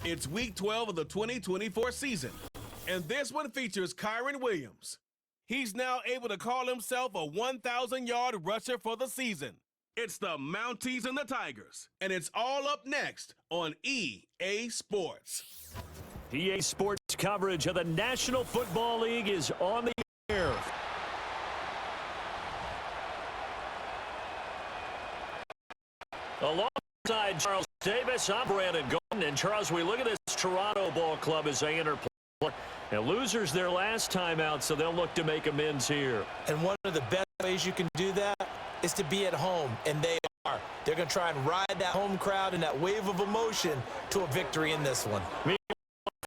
It's Week 12 of the 2024 season, and this one features Kyron Williams. He's now able to call himself a 1,000-yard rusher for the season. It's the Mounties and the Tigers, and it's all up next on EA Sports. EA Sports coverage of the National Football League is on the air. Alongside Charles Davis, I'm Brandon Golden. And Charles, we look at this Toronto Ball Club as they enter play. And losers their last time out, so they'll look to make amends here. And one of the best ways you can do that is to be at home, and they are. They're going to try and ride that home crowd and that wave of emotion to a victory in this one.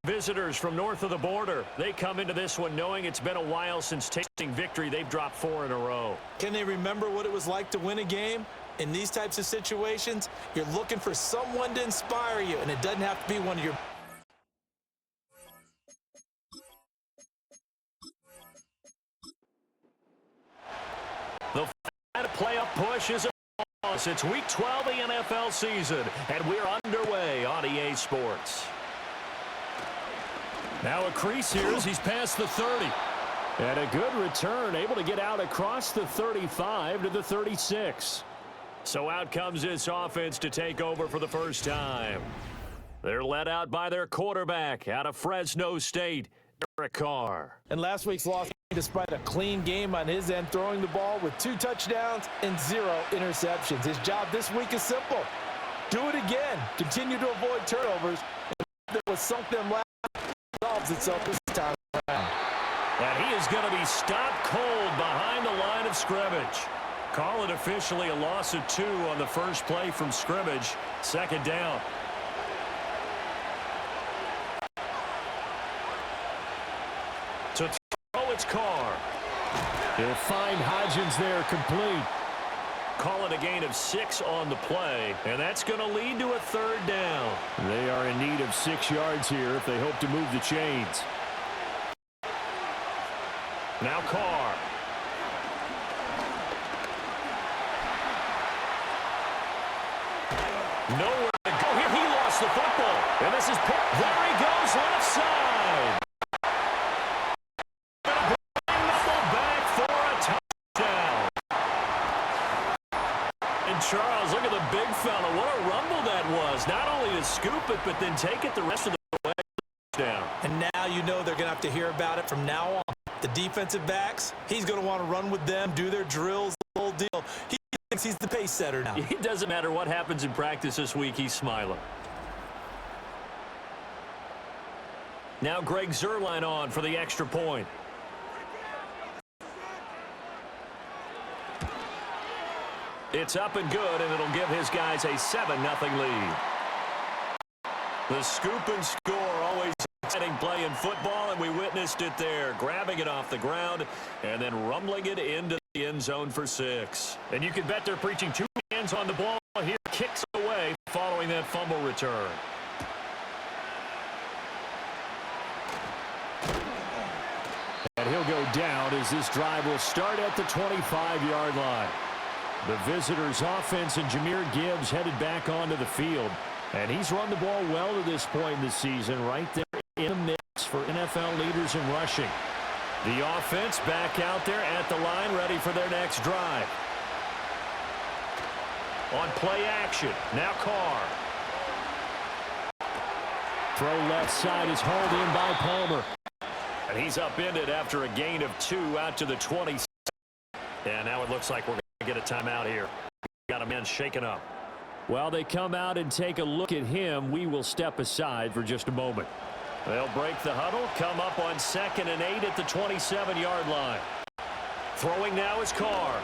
Visitors from north of the border, they come into this one knowing it's been a while since tasting victory. They've dropped 4 in a row. Can they remember what it was like to win a game? In these types of situations, you're looking for someone to inspire you, and it doesn't have to be one of your... The playoff push is a loss. It's Week 12 of the NFL season, and we're underway on EA Sports. Now a crease here as he's past the 30. And a good return, able to get out across the 35 to the 36. So out comes this offense to take over for the first time. They're led out by their quarterback out of Fresno State, Derek Carr. And last week's loss, despite a clean game on his end, throwing the ball with 2 touchdowns and 0 interceptions. His job this week is simple. Do it again. Continue to avoid turnovers. And that was sunk them last solves itself this time around. And he is going to be stopped cold behind the line of scrimmage. Call it officially a loss of 2 on the first play from scrimmage. Second down. To throw, it's Carr. He'll find Hodgins there complete. Call it a gain of 6 on the play, and that's going to lead to a 3rd down. They are in need of 6 yards here if they hope to move the chains. Now Carr. Nowhere to go here. He lost the football. And this is there he goes left side. Gonna bring the ball back for a touchdown. And Charles, look at the big fella. What a rumble that was. Not only to scoop it, but then take it the rest of the way down. And now you know they're going to have to hear about it from now on. The defensive backs, he's going to want to run with them, do their drills, the whole deal. He thinks he's the pace setter now. It doesn't matter what happens in practice this week, he's smiling. Now Greg Zuerlein on for the extra point. It's up and good, and it'll give his guys a 7-0 lead. The scoop and score, always exciting play in football, and we witnessed it there, grabbing it off the ground and then rumbling it into the end zone for 6. And you can bet they're preaching 2 hands on the ball here. Kicks away following that fumble return. And he'll go down as this drive will start at the 25-yard line. The visitors' offense and Jahmyr Gibbs headed back onto the field. And he's run the ball well to this point in the season, right there in the mix for NFL leaders in rushing. The offense back out there at the line, ready for their next drive. On play action, now Carr. Throw left side is hauled in by Palmer. And he's upended after a gain of 2 out to the 20. And now it looks like we're going to get a timeout here. Got a man shaken up. While they come out and take a look at him, we will step aside for just a moment. They'll break the huddle, come up on 2nd and 8 at the 27-yard line. Throwing now is Carr.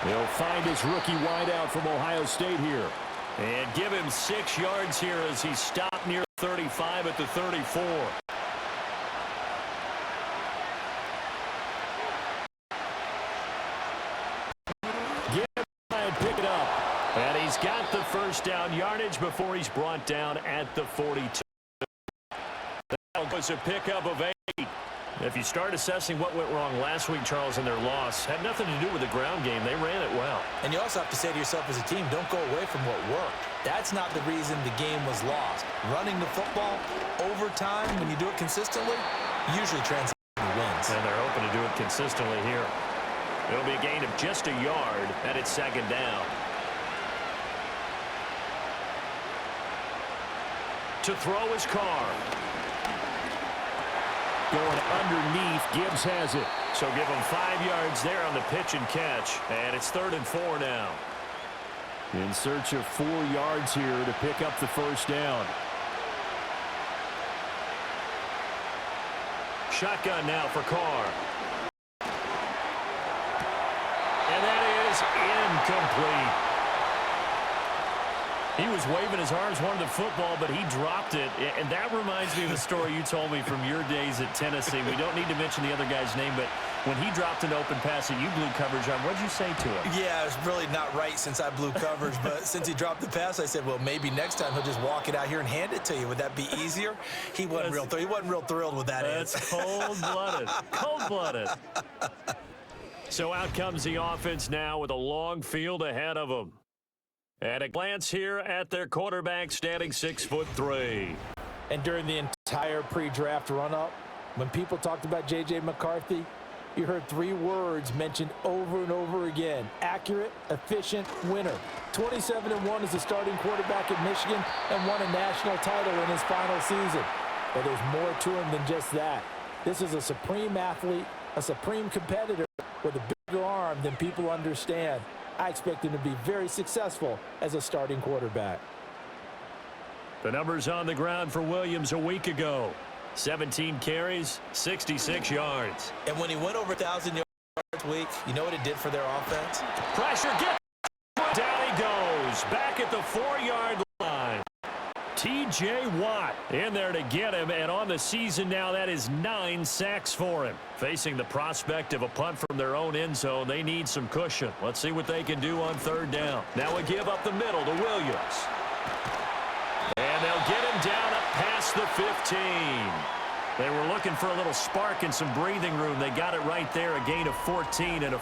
He'll find his rookie wideout from Ohio State here. And give him 6 yards here as he stopped near 35 at the 34. Pick it up. And he's got the first down yardage before he's brought down at the 42. That was a pickup of 8. If you start assessing what went wrong last week, Charles, in their loss, had nothing to do with the ground game. They ran it well. And you also have to say to yourself as a team, don't go away from what worked. That's not the reason the game was lost. Running the football over time, when you do it consistently, usually translates into wins. And they're hoping to do it consistently here. It'll be a gain of just a yard, and it's second down. To throw is Carr. Going underneath, Gibbs has it. So give him 5 yards there on the pitch and catch. And it's 3rd and 4 now. In search of 4 yards here to pick up the first down. Shotgun now for Carr. And that is incomplete. He was waving his arms, wanted the football, but he dropped it. And that reminds me of a story you told me from your days at Tennessee. We don't need to mention the other guy's name, but when he dropped an open pass that you blew coverage on, what did you say to him? Yeah, it's really not right since I blew coverage, but since he dropped the pass, I said, well, maybe next time he'll just walk it out here and hand it to you. Would that be easier? He wasn't real thrilled with that. That's cold-blooded. Cold-blooded. So out comes the offense now with a long field ahead of them. And a glance here at their quarterback, standing 6'3". And during the entire pre-draft run-up, when people talked about J.J. McCarthy, you heard 3 words mentioned over and over again: accurate, efficient, winner. 27-1 as a starting quarterback at Michigan and won a national title in his final season. But there's more to him than just that. This is a supreme athlete, a supreme competitor with a bigger arm than people understand. I expect him to be very successful as a starting quarterback. The numbers on the ground for Williams a week ago: 17 carries, 66 yards. And when he went over 1,000 yards a week, you know what it did for their offense? Pressure, get down he goes, back at the 4-yard line. T.J. Watt in there to get him, and on the season now, that is 9 sacks for him. Facing the prospect of a punt from their own end zone, they need some cushion. Let's see what they can do on 3rd down. Now a give up the middle to Williams. And they'll get him down up past the 15. They were looking for a little spark and some breathing room. They got it right there, a gain of 14 and a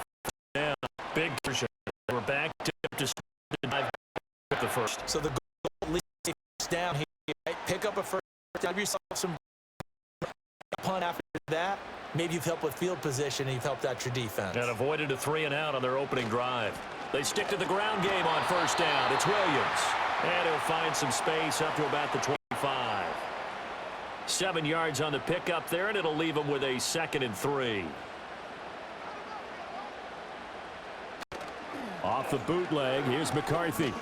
down. Big cushion. We're back to the first. So the goal at least is down here, right? Pick up a first down, give yourself some punt after that. Maybe you've helped with field position and you've helped out your defense. And avoided a 3-and-out on their opening drive. They stick to the ground game on 1st down. It's Williams. And he'll find some space up to about the 25. 7 yards on the pickup there, and it'll leave him with a 2nd and 3. Off the bootleg, here's McCarthy.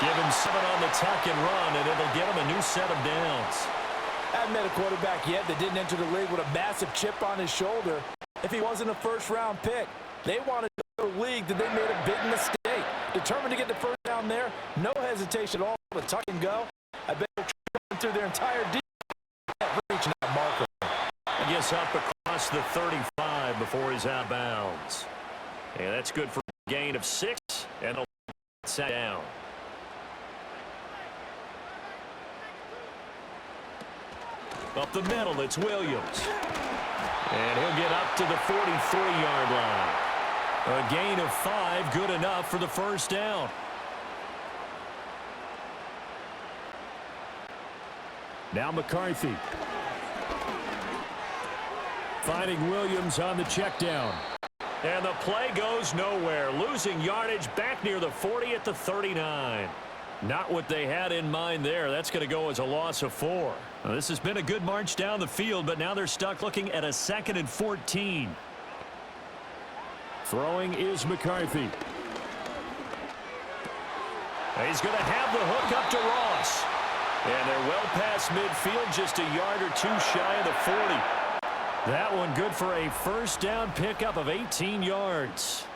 Give him 7 on the tuck and run, and it'll get him a new set of downs. I haven't met a quarterback yet that didn't enter the league with a massive chip on his shoulder if he wasn't a first-round pick. They wanted to go to the league that they made a big mistake. Determined to get the first down there, no hesitation at all to tuck and go. I bet they'll try through their entire defense, reaching that marker. I guess up across the 35 before he's out of bounds. And that's good for a gain of 6, and they'll set down. Up the middle, it's Williams. And he'll get up to the 43-yard line. A gain of 5, good enough for the first down. Now McCarthy. Finding Williams on the check down. And the play goes nowhere. Losing yardage back near the 40 at the 39. Not what they had in mind there. That's going to go as a loss of 4. Now, this has been a good march down the field, but now they're stuck looking at a 2nd and 14. Throwing is McCarthy. He's going to have the hook up to Ross. And they're well past midfield, just a yard or 2 shy of the 40. That one good for a first down pickup of 18 yards.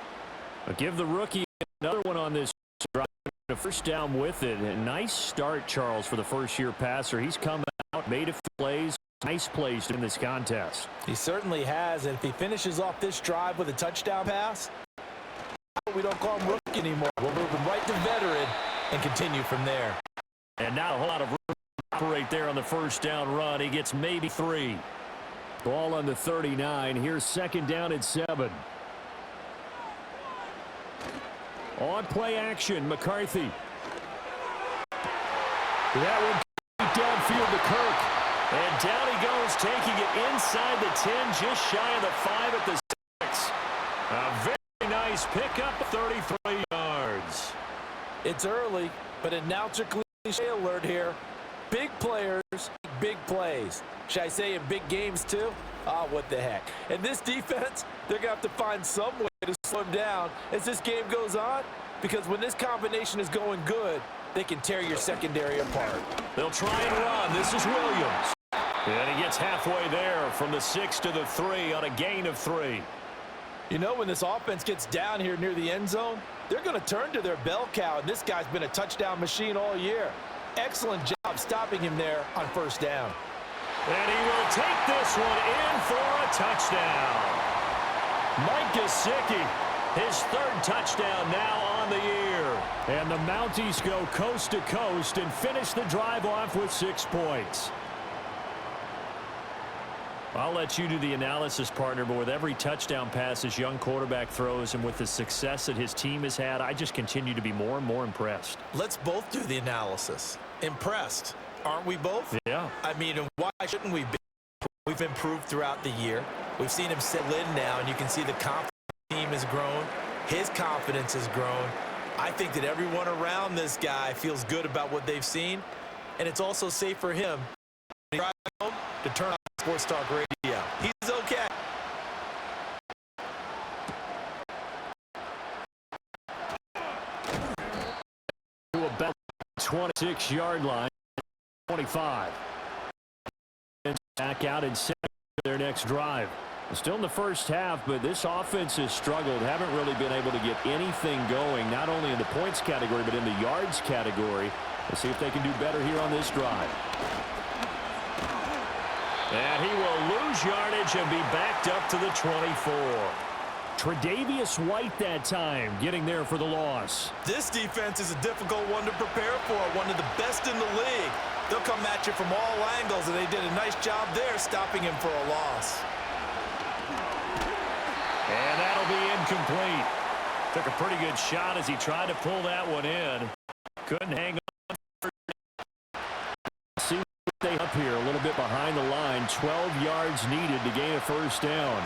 I'll give the rookie another one on this drive. A first down with it. A nice start, Charles, for the first-year passer. He's come out, made a few plays, nice plays in this contest. He certainly has, and if he finishes off this drive with a touchdown pass, we don't call him rookie anymore. We'll move him right to veteran and continue from there. And now a whole lot of room operate there on the first down run. He gets maybe 3. Ball on the 39. Here's second down and 7. On play action, McCarthy. That one downfield to Kirk. And down he goes, taking it inside the 10, just shy of the 5 at the 6. A very nice pickup, 33 yards. It's early, but announcer cliche alert here. Big players, big plays. Should I say in big games too? What the heck. And this defense, they're going to have to find some way to slow him down as this game goes on, because when this combination is going good, they can tear your secondary apart. They'll try and run. This is Williams. And he gets halfway there from the 6 to the 3 on a gain of 3. You know, when this offense gets down here near the end zone, they're going to turn to their bell cow, and this guy's been a touchdown machine all year. Excellent job stopping him there on first down. And he will take this one in for a touchdown. Mike Gesicki, his 3rd touchdown now on the year. And the Mounties go coast to coast and finish the drive off with 6 points. I'll let you do the analysis, partner, but with every touchdown pass this young quarterback throws and with the success that his team has had, I just continue to be more and more impressed. Let's both do the analysis. Impressed, aren't we both? Yeah. I mean, why shouldn't we be? We've improved throughout the year. We've seen him settle in now, and you can see the confidence of the team has grown. His confidence has grown. I think that everyone around this guy feels good about what they've seen, and it's also safe for him when he drives home to turn on Sports Talk Radio. He's okay. To about 26-yard line, 25. Back out in second for their next drive. Still in the first half, but this offense has struggled. Haven't really been able to get anything going, not only in the points category, but in the yards category. Let's see if they can do better here on this drive. And he will lose yardage and be backed up to the 24. Tre'Davious White that time getting there for the loss. This defense is a difficult one to prepare for, one of the best in the league. They'll come at you from all angles, and they did a nice job there stopping him for a loss. And that'll be incomplete. Took a pretty good shot as he tried to pull that one in. Couldn't hang on. See what they up here a little bit behind the line. 12 yards needed to gain a first down.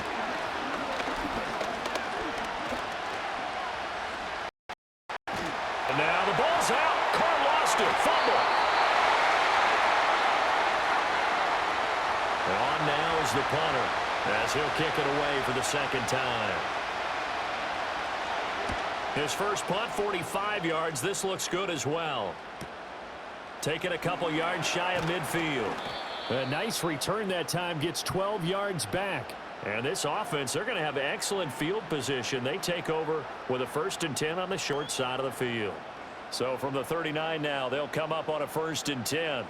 And now the ball's out. Carr lost it. Fumble. And on now is the punter, as he'll kick it away for the second time. His first punt, 45 yards. This looks good as well. Taking a couple yards shy of midfield. A nice return that time, gets 12 yards back. And this offense, they're going to have excellent field position. They take over with a 1st and 10 on the short side of the field. So from the 39 now, they'll come up on a 1st and 10.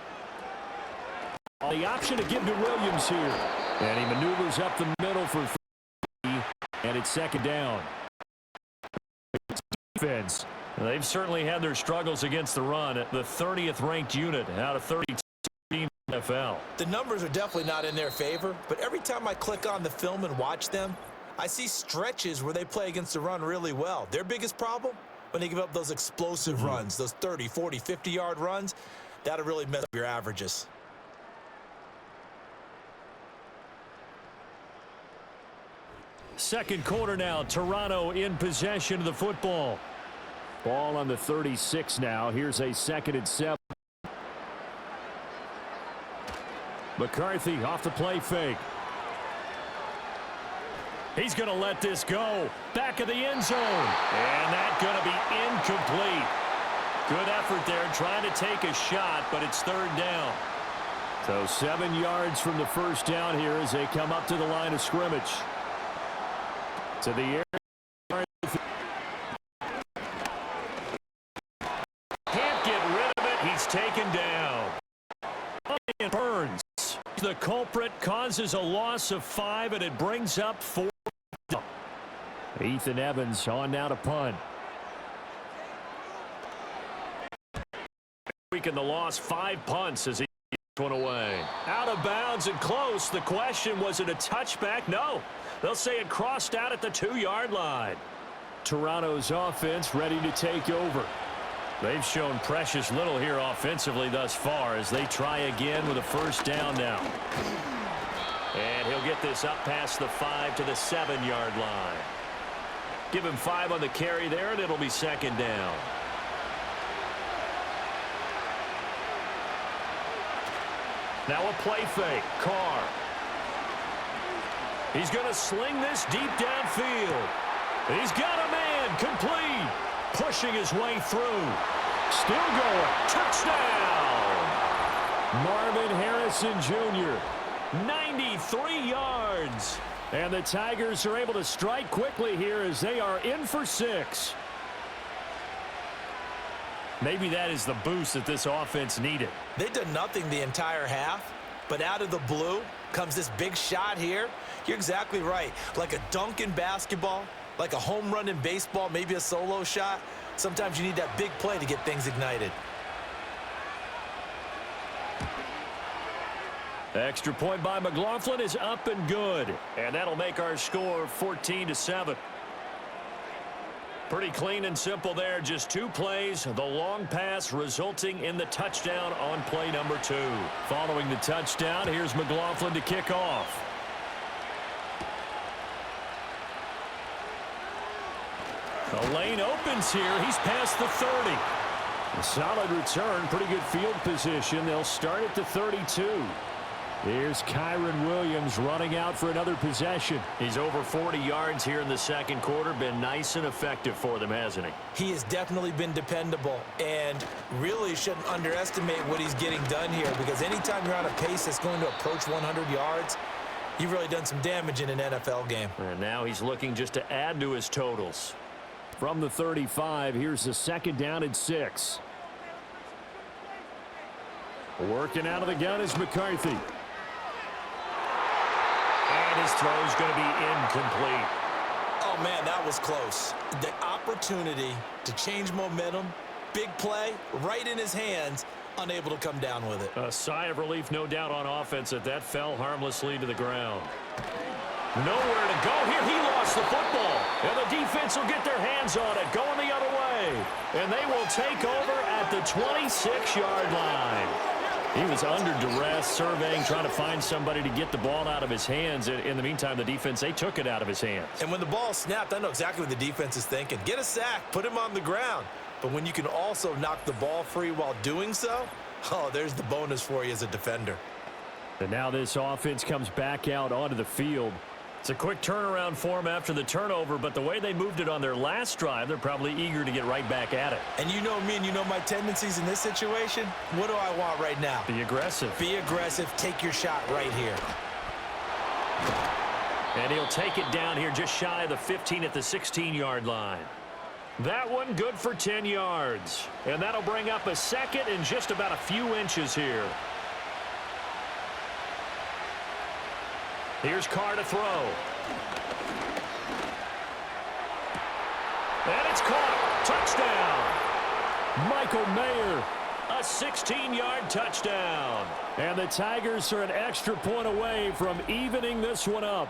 The option to give to Williams here. And he maneuvers up the middle for 3, and it's second down. Defense. They've certainly had their struggles against the run. The 30th ranked unit out of 32 in the NFL. The numbers are definitely not in their favor, but every time I click on the film and watch them, I see stretches where they play against the run really well. Their biggest problem, when they give up those explosive runs, those 30, 40, 50-yard runs, that'll really mess up your averages. Second quarter now. Toronto in possession of the football. Ball on the 36 now. Here's a 2nd and 7. McCarthy off the play fake. He's going to let this go. Back of the end zone. And that's going to be incomplete. Good effort there trying to take a shot, but it's 3rd down. So 7 yards from the first down here as they come up to the line of scrimmage. To the air. Can't get rid of it. He's taken down. Burns. The culprit causes a loss of 5, and it brings up 4. Ethan Evans on now to punt. Week in the loss, 5 punts as he one away. Out of bounds and close. The question, was it a touchback? No. They'll say it crossed out at the 2-yard line. Toronto's offense ready to take over. They've shown precious little here offensively thus far as they try again with a first down now. And he'll get this up past the 5 to the 7-yard line. Give him 5 on the carry there, and it'll be second down. Now a play fake. Carr. He's going to sling this deep downfield. He's got a man. Complete. Pushing his way through. Still going. Touchdown. Marvin Harrison Jr. 93 yards. And the Tigers are able to strike quickly here as they are in for 6. Maybe that is the boost that this offense needed. They did nothing the entire half, but out of the blue comes this big shot here. You're exactly right. Like a dunk in basketball, like a home run in baseball, maybe a solo shot. Sometimes you need that big play to get things ignited. Extra point by McLaughlin is up and good. And that'll make our score 14-7. Pretty clean and simple there. Just 2 plays. The long pass resulting in the touchdown on play number 2. Following the touchdown, here's McLaughlin to kick off. The lane opens here. He's past the 30. A solid return. Pretty good field position. They'll start at the 32. Here's Kyren Williams running out for another possession. He's over 40 yards here in the second quarter. Been nice and effective for them, hasn't he? He has definitely been dependable and really shouldn't underestimate what he's getting done here, because anytime you're on a pace that's going to approach 100 yards, you've really done some damage in an NFL game. And now he's looking just to add to his totals. From the 35, here's the second down and 6. Working out of the gun is McCarthy. And his throw is going to be incomplete. Oh, man, that was close. The opportunity to change momentum, big play, right in his hands, unable to come down with it. A sigh of relief, no doubt, on offense that fell harmlessly to the ground. Nowhere to go here. He lost the football. And the defense will get their hands on it, going the other way. And they will take over at the 26-yard line. He was under duress, surveying, trying to find somebody to get the ball out of his hands. In the meantime, the defense, they took it out of his hands. And when the ball snapped, I know exactly what the defense is thinking. Get a sack, put him on the ground. But when you can also knock the ball free while doing so, oh, there's the bonus for you as a defender. And now this offense comes back out onto the field. It's a quick turnaround for them after the turnover, but the way they moved it on their last drive, they're probably eager to get right back at it. And you know me and you know my tendencies in this situation. What do I want right now? Be aggressive. Be aggressive. Take your shot right here. And he'll take it down here just shy of the 15 at the 16-yard line. That one good for 10 yards. And that'll bring up a second and just about a few inches here. Here's Carr to throw. And it's caught. Touchdown. Michael Mayer, a 16-yard touchdown. And the Tigers are an extra point away from evening this one up.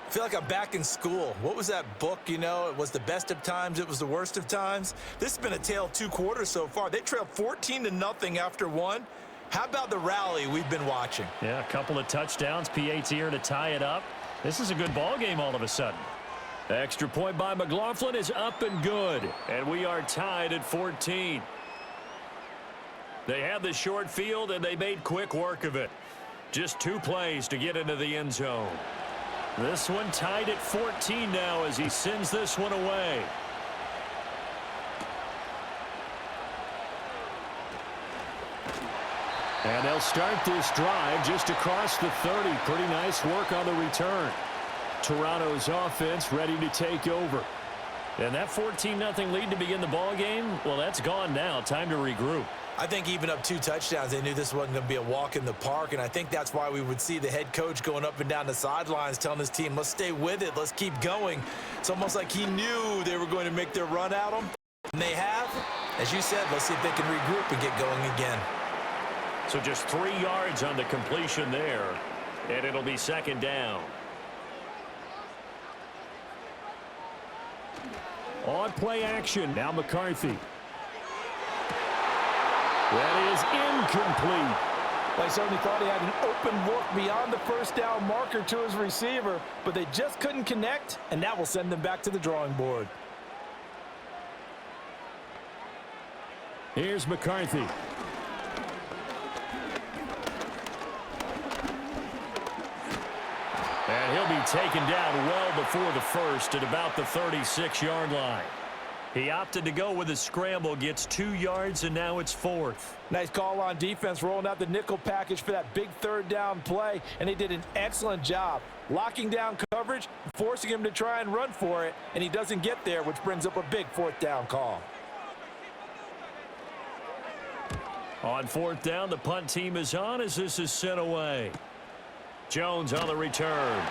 I feel like I'm back in school. What was that book, you know? It was the best of times. It was the worst of times. This has been a tale of 2 quarters so far. They trailed 14-0 after 1. How about the rally we've been watching? Yeah, a couple of touchdowns. P.A.'s here to tie it up. This is a good ball game all of a sudden. Extra point by McLaughlin is up and good. And we are tied at 14. They had the short field, and they made quick work of it. Just 2 plays to get into the end zone. This one tied at 14 now as he sends this one away. And they'll start this drive just across the 30. Pretty nice work on the return. Toronto's offense ready to take over. And that 14-0 lead to begin the ball game, well, that's gone now. Time to regroup. I think even up 2 touchdowns, they knew this wasn't going to be a walk in the park, and I think that's why we would see the head coach going up and down the sidelines telling his team, let's stay with it, let's keep going. It's almost like he knew they were going to make their run at him, and they have. As you said, let's see if they can regroup and get going again. So just 3 yards on the completion there, and it'll be second down. On play action, now McCarthy. That is incomplete. Well, I certainly thought he had an open look beyond the first down marker to his receiver, but they just couldn't connect, and that will send them back to the drawing board. Here's McCarthy. And he'll be taken down well before the first at about the 36-yard line. He opted to go with a scramble, gets 2 yards, and now it's 4th. Nice call on defense, rolling out the nickel package for that big third down play, and they did an excellent job locking down coverage, forcing him to try and run for it, and he doesn't get there, which brings up a big 4th down call. On 4th down, the punt team is on as this is sent away. Jones on the return.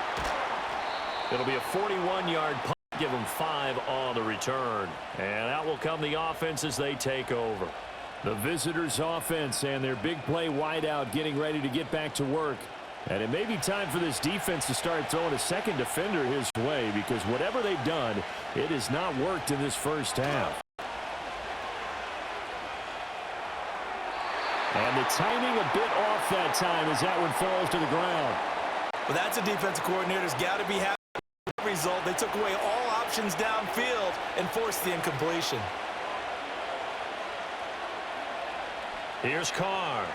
It'll be a 41-yard punt. Give them 5 on the return. And out will come the offense as they take over. The visitors' offense and their big play wideout getting ready to get back to work. And it may be time for this defense to start throwing a second defender his way, because whatever they've done, it has not worked in this first half. And the timing a bit off that time as that one falls to the ground. Well, that's a defensive coordinator's got to be happy with the result. They took away all options downfield and forced the incompletion. Here's Carr.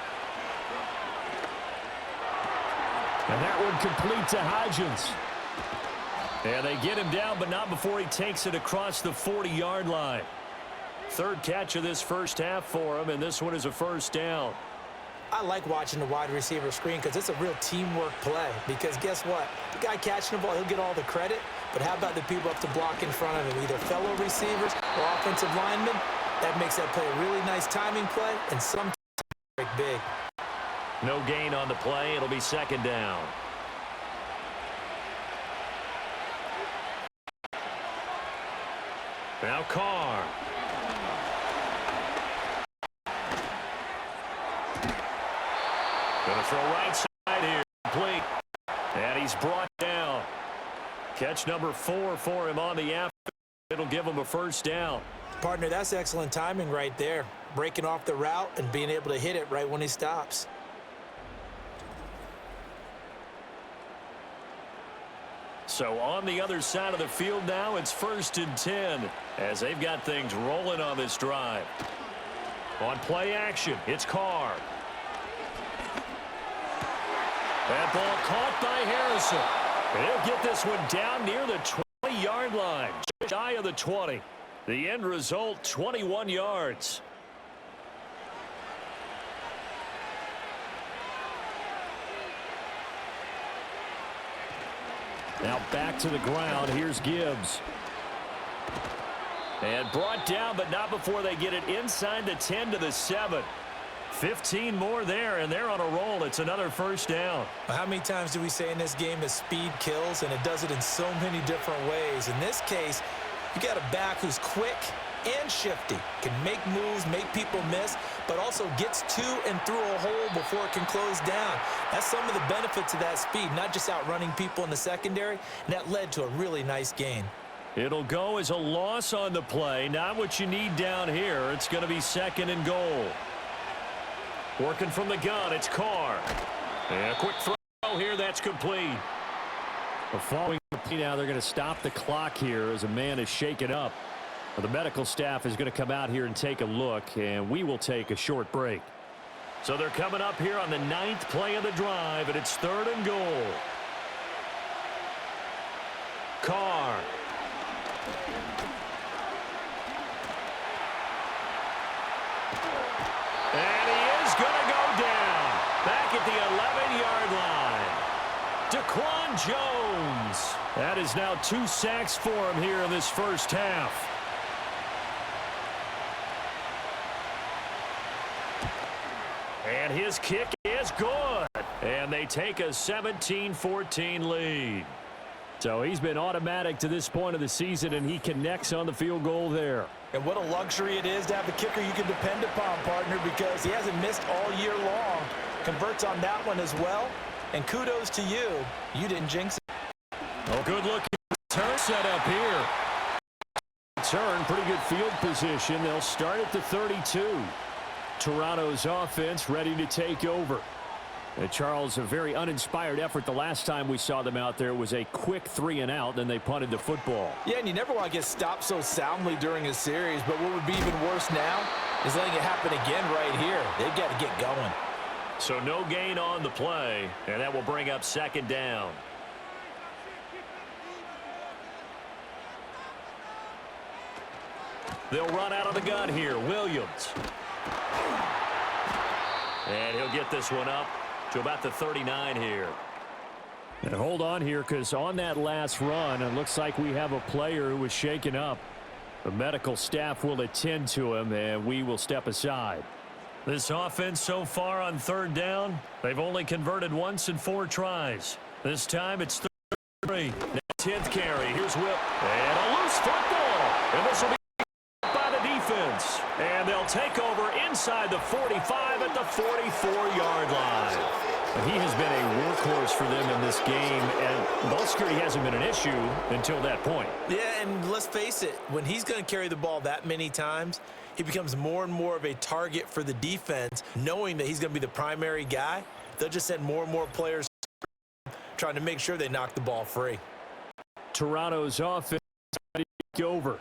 And that one complete to Hodgins. And they get him down, but not before he takes it across the 40-yard line. 3rd catch of this first half for him, and this one is a first down. I like watching the wide receiver screen because it's a real teamwork play. Because guess what? The guy catching the ball, he'll get all the credit. But how about the people up to block in front of him, either fellow receivers or offensive linemen? That makes that play a really nice timing play, and sometimes break big. No gain on the play. It'll be second down. Now Carr. Going to throw right side here. Complete. And he's brought down. Catch number 4 for him on the after. It'll give him a first down. Partner, that's excellent timing right there. Breaking off the route and being able to hit it right when he stops. So on the other side of the field now, it's 1st and 10 as they've got things rolling on this drive. On play action, it's Carr. That ball caught by Harrison. And he'll get this one down near the 20-yard line, just shy of the 20. The end result, 21 yards. Now back to the ground. Here's Gibbs. And brought down, but not before they get it inside the 10 to the 7. 15 more there, and they're on a roll. It's another first down. How many times do we say in this game that speed kills, and it does it in so many different ways? In this case, you got a back who's quick and shifty, can make moves, make people miss, but also gets to and through a hole before it can close down. That's some of the benefits of that speed, not just outrunning people in the secondary, and that led to a really nice gain. It'll go as a loss on the play. Not what you need down here. It's going to be 2nd and goal. Working from the gun, it's Carr. And a quick throw here, that's complete. The following now, they're going to stop the clock here as a man is shaken up. The medical staff is going to come out here and take a look, and we will take a short break. So they're coming up here on the 9th play of the drive, and it's 3rd and goal. Carr. And he is going to go down back at the 11-yard line. Daquan Jones. That is now 2 sacks for him here in this first half. And his kick is good. And they take a 17-14 lead. So he's been automatic to this point of the season, and he connects on the field goal there. And what a luxury it is to have a kicker you can depend upon, partner, because he hasn't missed all year long. Converts on that one as well. And kudos to you. You didn't jinx it. Oh, good looking turn set up here. Turn, pretty good field position. They'll start at the 32. Toronto's offense ready to take over. And Charles, a very uninspired effort the last time we saw them out there. It was a quick 3-and-out, then they punted the football. Yeah, and you never want to get stopped so soundly during a series, but what would be even worse now is letting it happen again right here. They've got to get going. So no gain on the play, and that will bring up second down. They'll run out of the gun here. Williams. And he'll get this one up to about the 39 here. And hold on here, because on that last run, it looks like we have a player who was shaken up. The medical staff will attend to him, and we will step aside. This offense so far on third down, they've only converted once in 4 tries. This time it's 3. 10th carry. Here's Will. And a loose football. And this will be by the defense. And they'll take over inside the 45 at the 44-yard line. He has been a workhorse for them in this game, and ball security hasn't been an issue until that point. Yeah, and let's face it, when he's going to carry the ball that many times, he becomes more and more of a target for the defense, knowing that he's going to be the primary guy. They'll just send more and more players trying to make sure they knock the ball free. Toronto's offense ready to take over.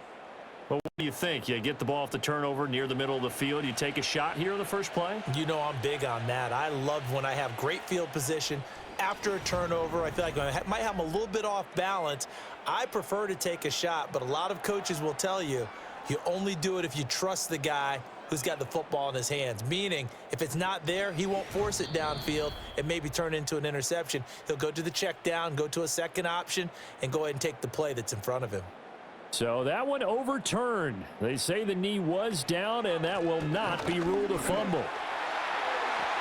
Well, what do you think? You get the ball off the turnover near the middle of the field. You take a shot here on the first play? You know I'm big on that. I love when I have great field position after a turnover. I feel like I might have them a little bit off balance. I prefer to take a shot, but a lot of coaches will tell you, you only do it if you trust the guy who's got the football in his hands. Meaning, if it's not there, he won't force it downfield and maybe turn into an interception. He'll go to the check down, go to a second option, and go ahead and take the play that's in front of him. So that one overturned. They say the knee was down, and that will not be ruled a fumble.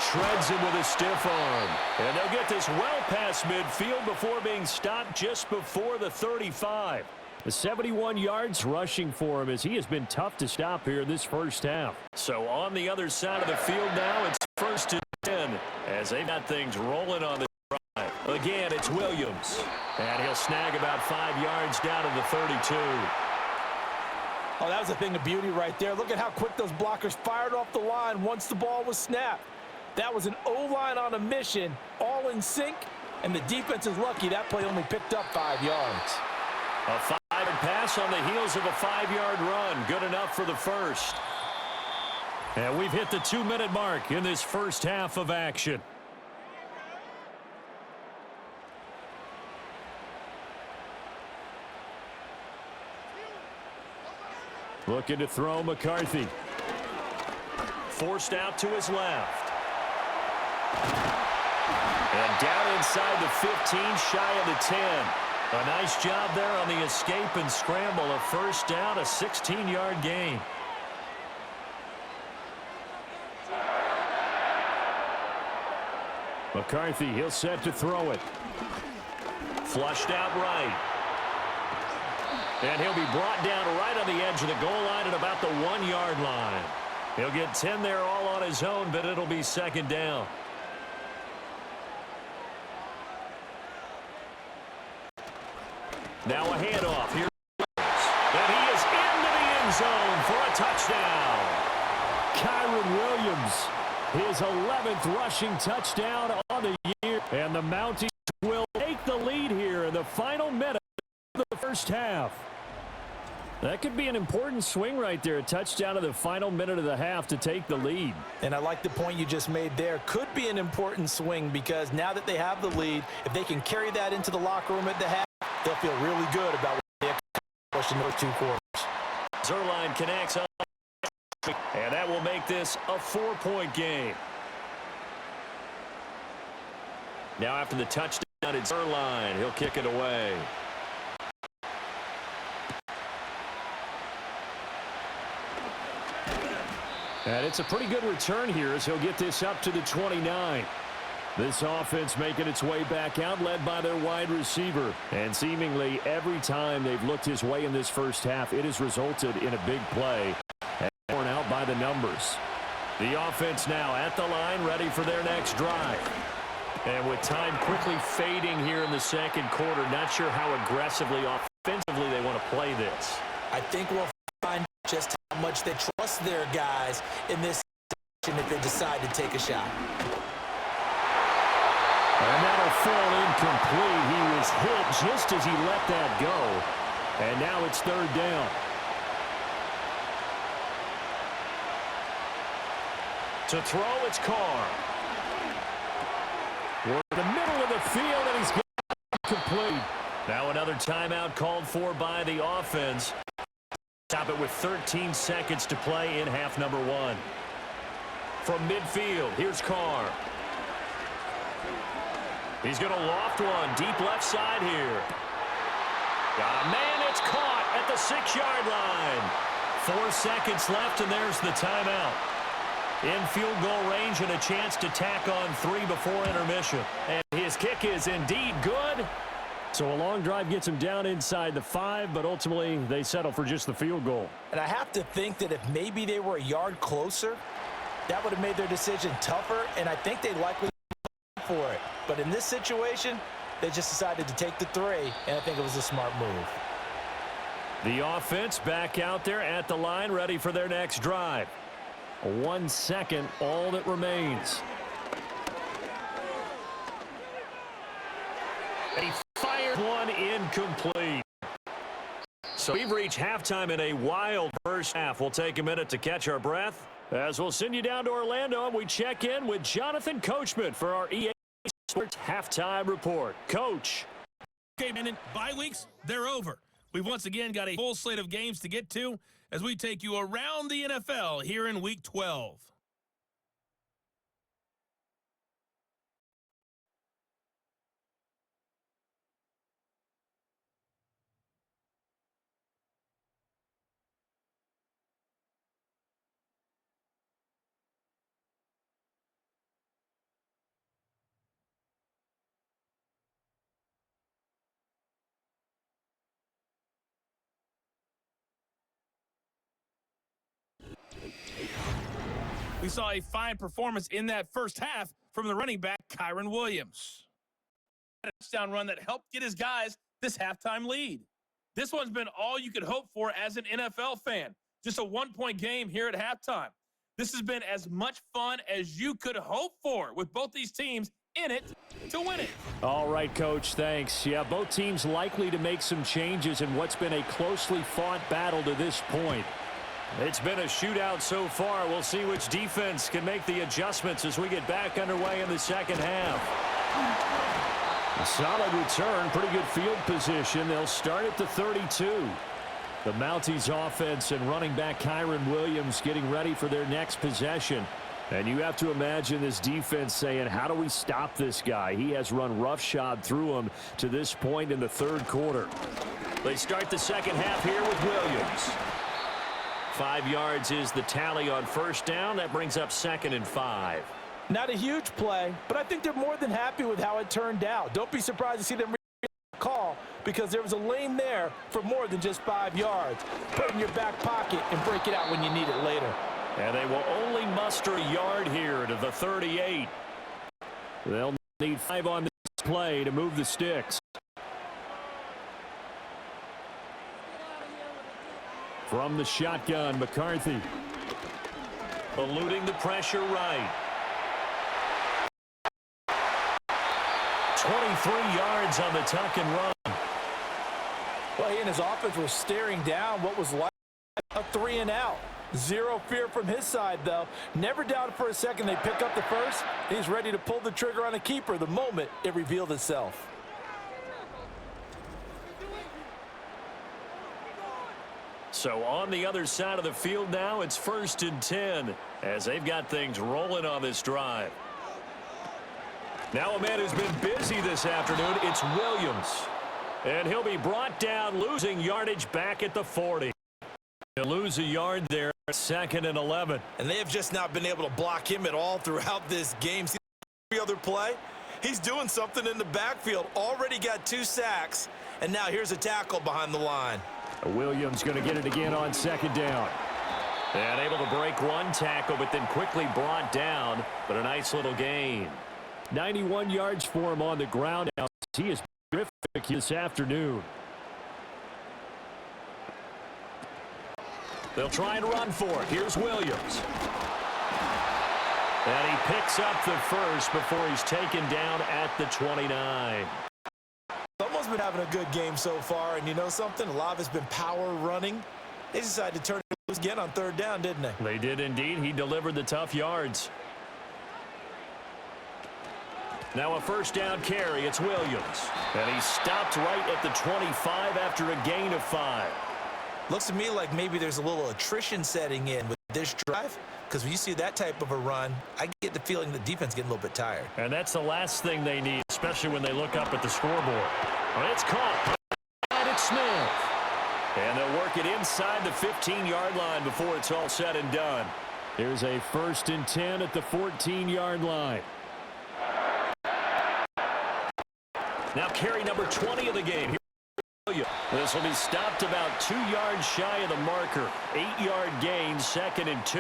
Shreds him with a stiff arm. And they'll get this well past midfield before being stopped just before the 35. The 71 yards rushing for him, as he has been tough to stop here this first half. So on the other side of the field now, it's 1st and 10 as they got things rolling on the drive. Again, it's Williams. And he'll snag about 5 yards down to the 32. Oh, that was a thing of beauty right there. Look at how quick those blockers fired off the line once the ball was snapped. That was an O-line on a mission, all in sync, and the defense is lucky that play only picked up 5 yards. A 5-yard pass on the heels of a 5-yard run. Good enough for the first. And we've hit the 2-minute mark in this first half of action. Looking to throw McCarthy. Forced out to his left. And down inside the 15, shy of the 10. A nice job there on the escape and scramble. A first down, a 16-yard gain. McCarthy, he'll set to throw it. Flushed out right. And he'll be brought down right on the edge of the goal line at about the 1-yard line. He'll get 10 there all on his own, but it'll be second down. Now a handoff. Here and he is into the end zone for a touchdown. Kyron Williams, his 11th rushing touchdown on the year. And the Mounties will take the lead here in the final minute of the first half. That could be an important swing right there. A touchdown in the final minute of the half to take the lead. And I like the point you just made there. Could be an important swing because now that they have the lead, if they can carry that into the locker room at the half, they'll feel really good about what they accomplished in those 2 quarters. Zuerlein connects on, and that will make this a 4-point game. Now after the touchdown, it's Zuerlein. He'll kick it away. And it's a pretty good return here as he'll get this up to the 29. This offense making its way back out, led by their wide receiver. And seemingly every time they've looked his way in this first half, it has resulted in a big play. And torn out by the numbers. The offense now at the line, ready for their next drive. And with time quickly fading here in the second quarter, not sure how aggressively, offensively they want to play this. I think we'll find just how much they trust their guys in this situation if they decide to take a shot. And that'll fall incomplete. He was hit just as he let that go. And now it's third down. To throw, it's Carr. We're in the middle of the field, and he's got it complete. Now another timeout called for by the offense. Stop it with 13 seconds to play in half number one. From midfield, here's Carr. He's going to loft one deep left side here. Got a man, it's caught at the 6-yard line. 4 seconds left, and there's the timeout. In field goal range and a chance to tack on 3 before intermission. And his kick is indeed good. So a long drive gets him down inside the 5, but ultimately they settle for just the field goal. And I have to think that if maybe they were a yard closer, that would have made their decision tougher, and I think they likely for it. But in this situation, they just decided to take the 3, and I think it was a smart move. The offense back out there at the line, ready for their next drive. 1 second, all that remains. He fired one incomplete. So we've reached halftime in a wild first half. We'll take a minute to catch our breath as we'll send you down to Orlando and we check in with Jonathan Coachman for our EA Sports Halftime Report. Coach. Okay, man, bye weeks, they're over. We've once again got a full slate of games to get to as we take you around the NFL here in Week 12. We saw a fine performance in that first half from the running back, Kyren Williams. A touchdown run that helped get his guys this halftime lead. This one's been all you could hope for as an NFL fan. Just a one-point game here at halftime. This has been as much fun as you could hope for with both these teams in it to win it. All right, Coach, thanks. Yeah, both teams likely to make some changes in what's been a closely fought battle to this point. It's been a shootout so far. We'll see which defense can make the adjustments as we get back underway in the second half. A solid return, pretty good field position. They'll start at the 32. The Mounties offense and running back Kyren Williams getting ready for their next possession. And you have to imagine this defense saying, how do we stop this guy? He has run roughshod through him to this point in the third quarter. They start the second half here with Williams. 5 yards is the tally on first down. That brings up 2nd and 5. Not a huge play, but I think they're more than happy with how it turned out. Don't be surprised to see them call because there was a lane there for more than just 5 yards. Put it in your back pocket and break it out when you need it later. And they will only muster a yard here to the 38. They'll need 5 on this play to move the sticks. From the shotgun, McCarthy. Eluding the pressure right. 23 yards on the tuck and run. Well, he and his offense were staring down what was like a 3-and-out. Zero fear from his side, though. Never doubted for a second they pick up the first. He's ready to pull the trigger on a keeper the moment it revealed itself. So on the other side of the field now, it's 1st and 10 as they've got things rolling on this drive. Now a man who's been busy this afternoon, it's Williams. And he'll be brought down, losing yardage back at the 40. He'll lose a yard there, 2nd and 11. And they have just not been able to block him at all throughout this game. other play? He's doing something in the backfield. Already got 2 sacks, and now here's a tackle behind the line. Williams going to get it again on second down. And able to break one tackle, but then quickly brought down. But a nice little gain. 91 yards for him on the ground. He is terrific this afternoon. They'll try and run for it. Here's Williams. And he picks up the first before he's taken down at the 29. Someone's been having a good game so far, and you know something? A lot of it's been power running. They decided to turn it loose again on 3rd down, didn't they? They did indeed. He delivered the tough yards. Now a first down carry. It's Williams. And he stopped right at the 25 after a gain of 5. Looks to me like maybe there's a little attrition setting in with this drive, because when you see that type of a run, I get the feeling the defense getting a little bit tired. And that's the last thing they need, especially when they look up at the scoreboard. Well, it's caught. It's Smith. And they'll work it inside the 15-yard line before it's all said and done. Here's a 1st and 10 at the 14-yard line. Now carry number 20 of the game. This will be stopped about 2 yards shy of the marker. 8-yard gain, 2nd and 2.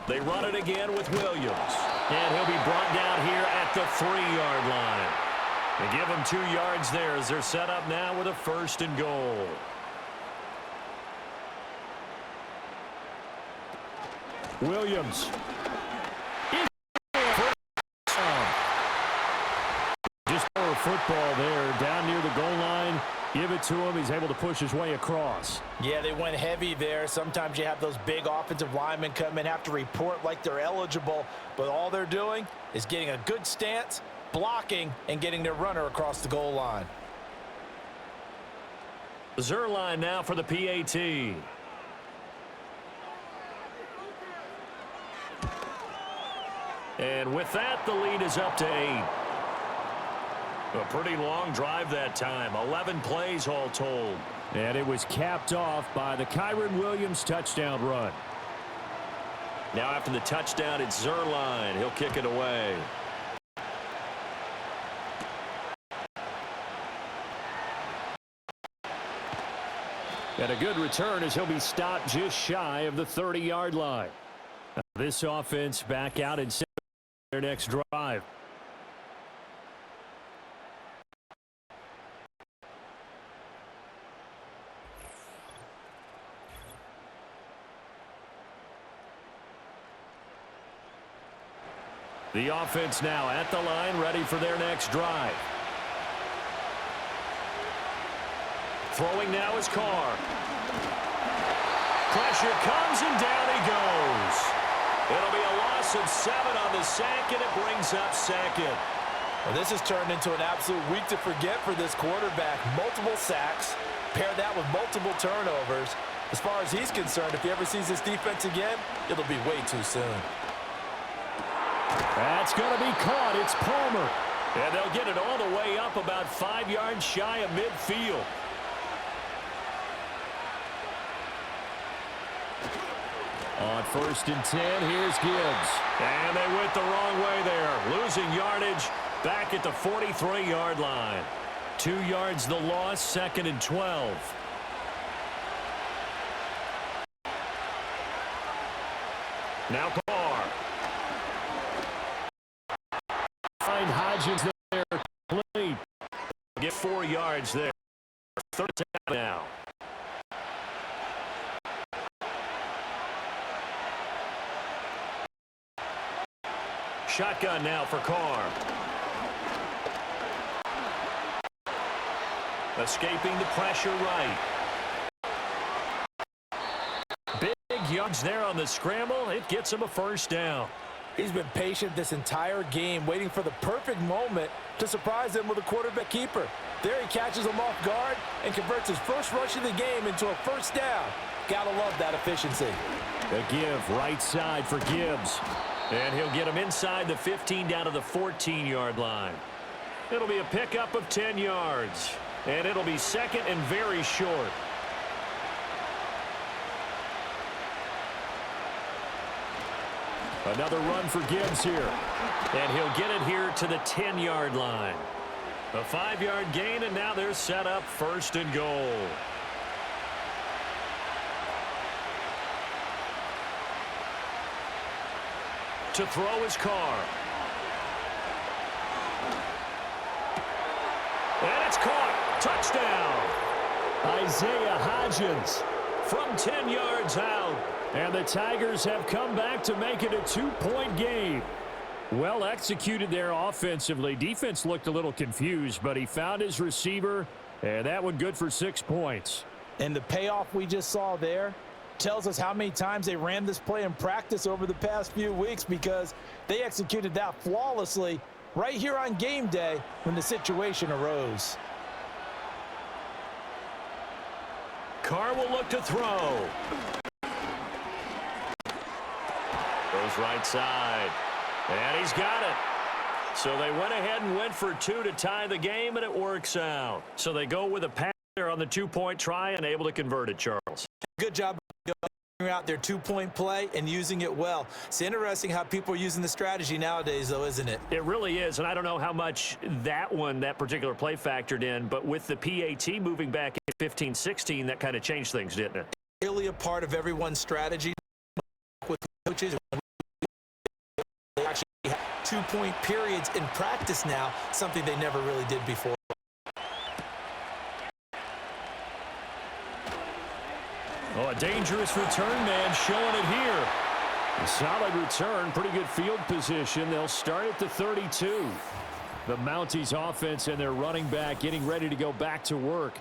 They run it again with Williams. And he'll be brought down here at the 3-yard line. They give him 2 yards there as they're set up now with a 1st and goal. Williams. Just more football there down near the goal line. Give it to him. He's able to push his way across. Yeah, they went heavy there. Sometimes you have those big offensive linemen come in, have to report like they're eligible, but all they're doing is getting a good stance, blocking, and getting their runner across the goal line. Zerline now for the PAT. And with that, the lead is up to 8. A pretty long drive that time. 11 plays all told. And it was capped off by the Kyren Williams touchdown run. Now after the touchdown, it's Zerline. He'll kick it away. And a good return as he'll be stopped just shy of the 30-yard line. This offense back out in their next drive. The offense now at the line, ready for their next drive. Throwing now is Carr. Pressure comes and down he goes. It'll be a loss of 7 on the sack, and it brings up 2nd. Well, this has turned into an absolute week to forget for this quarterback. Multiple sacks, pair that with multiple turnovers. As far as he's concerned, if he ever sees this defense again, it'll be way too soon. That's going to be caught. It's Palmer. And they'll get it all the way up about 5 yards shy of midfield. On 1st and 10, here's Gibbs. And they went the wrong way there. Losing yardage back at the 43-yard line. 2 yards the loss, 2nd and 12. Now Carr. Find Hodgins there. Complete. Get 4 yards there. 3rd down now. Shotgun now for Carr. Escaping the pressure right. Big yards there on the scramble. It gets him a 1st down. He's been patient this entire game, waiting for the perfect moment to surprise them with a quarterback keeper. There he catches him off guard and converts his first rush of the game into a 1st down. Gotta love that efficiency. The give right side for Gibbs. And he'll get him inside the 15 down to the 14-yard line. It'll be a pickup of 10 yards. And it'll be 2nd and very short. Another run for Gibbs here. And he'll get it here to the 10-yard line. A 5-yard gain, and now they're set up 1st and goal. To throw his Carr. And it's caught. Touchdown. Isaiah Hodgins From 10 yards out. And the Tigers have come back to make it a 2-point game. Well executed there offensively. Defense looked a little confused, but he found his receiver, and that one good for 6 points. And the payoff we just saw there tells us how many times they ran this play in practice over the past few weeks, because they executed that flawlessly right here on game day when the situation arose. Carr will look to throw. Goes right side. And he's got it. So they went ahead and went for 2 to tie the game, and it works out. So they go with a pass there on the 2-point try and able to convert it, Charles. Good job figuring out their 2-point play and using it well. It's interesting how people are using the strategy nowadays, though, isn't it? It really is, and I don't know how much that particular play factored in, but with the PAT moving back in 15-16, that kind of changed things, didn't it? Really a part of everyone's strategy with coaches. They actually have 2-point periods in practice now, something they never really did before. Oh, a dangerous return man showing it here. A solid return, pretty good field position. They'll start at the 32. The Mounties offense and their running back getting ready to go back to work.